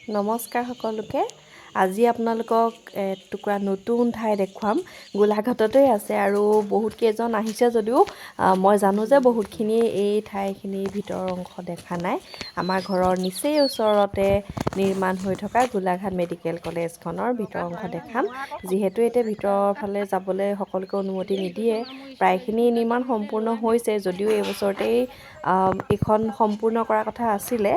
নমস্কাৰ সকলোকে। আজি আপোনালোকক এটুকুৰা নতুন ঠাই দেখুৱাম। গোলাঘাটতে আছে আৰু বহুত কেইজন আহিছে যদিও মই জানো যে বহুতখিনি এই ঠাইখিনিৰ ভিতৰৰ অংশ দেখা নাই। আমাৰ ঘৰৰ নিচেই ওচৰতে নিৰ্মাণ হৈ থকা গোলাঘাট মেডিকেল কলেজখনৰ ভিতৰৰ অংশ দেখাম। যিহেতু এতিয়া ভিতৰৰ ফালে যাবলৈ সকলোকে অনুমতি নিদিয়ে, প্ৰায়খিনি নিৰ্মাণ সম্পূৰ্ণ হৈছে যদিও এই বছৰতেই এইখন সম্পূৰ্ণ কৰাৰ কথা আছিলে।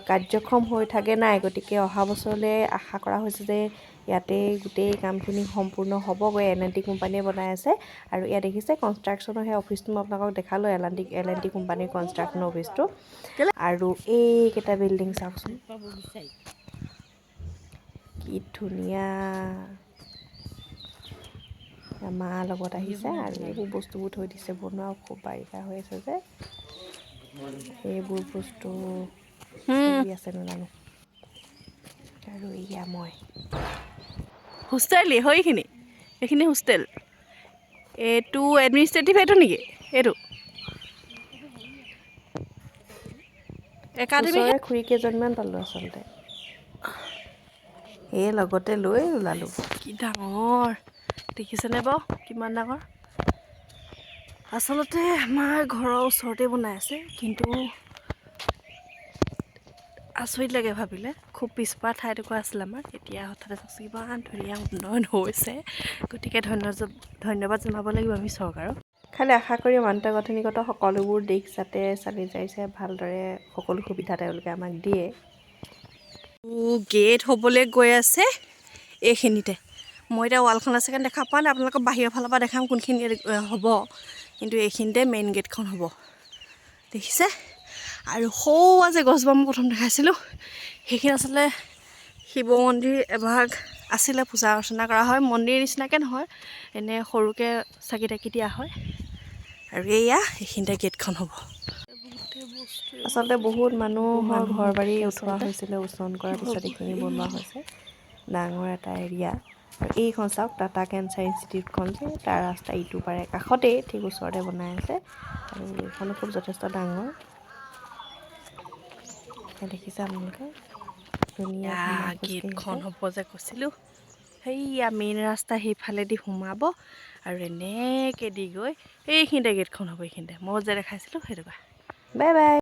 কাৰ্যক্ষম হৈ থাকে নাই, গতিকে অহা বছৰলৈ আশা কৰা হৈছে যে ইয়াতে গোটেই কামখিনি সম্পূৰ্ণ হ'বগৈ। L&T কোম্পানীয়ে বনাই আছে আৰু ইয়াত দেখিছে কনষ্ট্ৰাকশ্যনৰ সেই অফিচটো মই আপোনালোকক দেখালোঁ, L&T কোম্পানীৰ কনষ্ট্ৰাকশ্যন অফিচটো। আৰু এইকেইটা বিল্ডিং চাওকচোন, কি ধুনীয়া। মা লগত আহিছে আৰু এইবোৰ বস্তুবোৰ থৈ দিছে, বনোৱা খুব বাৰিষা হৈ আছে যে এইবোৰ বস্তু চলি আছে নাজানো। আৰু এয়া মই হোষ্টেল এইখিনি হোষ্টেল। এইটো এডমিনিষ্ট্ৰেটিভ এইটো নেকি? এইটো একাডেমি ওচৰৰে খুৰী কেইজনমান পালোঁ আচলতে, এই লগতে লৈ ওলালোঁ। কি ডাঙৰ দেখিছেনে বাৰু, কিমান ডাঙৰ। আচলতে আমাৰ ঘৰৰ ওচৰতে বনাই আছে, কিন্তু আচৰিত লাগে ভাবিলে। খুব পিছপৰা ঠাইটুকুৰা আছিলে আমাৰ, এতিয়া হঠাতে ইমান ধুনীয়া উন্নয়ন হৈছে। গতিকে ধন্যবাদ জনাব লাগিব আমি চৰকাৰক। খালি আশা কৰি আন্তঃগাঁথনিগত সকলোবোৰ দিশ যাতে চালি জাৰিছে ভালদৰে সকলো সুবিধা তেওঁলোকে আমাক দিয়ে। গেট হ'বলৈ গৈ আছে এইখিনিতে। মই এতিয়া ৱালখন আছে কাৰণে দেখা পোৱা নাই, আপোনালোকক বাহিৰৰ ফালৰ পৰা দেখাম কোনখিনি হ'ব। কিন্তু এইখিনিতে মেইন গেটখন হ'ব, দেখিছে। আৰু সৌৱা যে গছজোপা মই প্ৰথম দেখাইছিলোঁ, সেইখিনি আচলতে শিৱ মন্দিৰ এভাগ আছিলে, পূজা অৰ্চনা কৰা হয়। মন্দিৰ নিচিনাকৈ নহয়, এনেই সৰুকৈ চাকি তাকি দিয়া হয়। আৰু এইখিনিতে গেটখন হ'ব। আচলতে বহুত মানুহৰ ঘৰ বাৰী উঠোৱা হৈছিলে, উচ্চন কৰাৰ পিছত এইখিনি বনোৱা হৈছে। ডাঙৰ এটা এৰিয়া। আৰু এইখন চাওক, টাটা কেঞ্চাৰ ইনষ্টিটিউটখন যে তাৰ ৰাস্তা ইটো পাৰে কাষতেই ঠিক ওচৰতে বনাই আছে। আৰু এইখনো খুব যথেষ্ট ডাঙৰ, দেখিছে আপোনালোকে। ধুনীয়া গেটখন হ'ব যে কৈছিলোঁ, সেইয়া মেইন ৰাস্তা সেইফালেদি সোমাব আৰু এনেকৈ দি গৈ এইখিনিতে গেটখন হ'ব। এইখিনিতে মই যে দেখাইছিলোঁ সেইটোপা। Bye bye.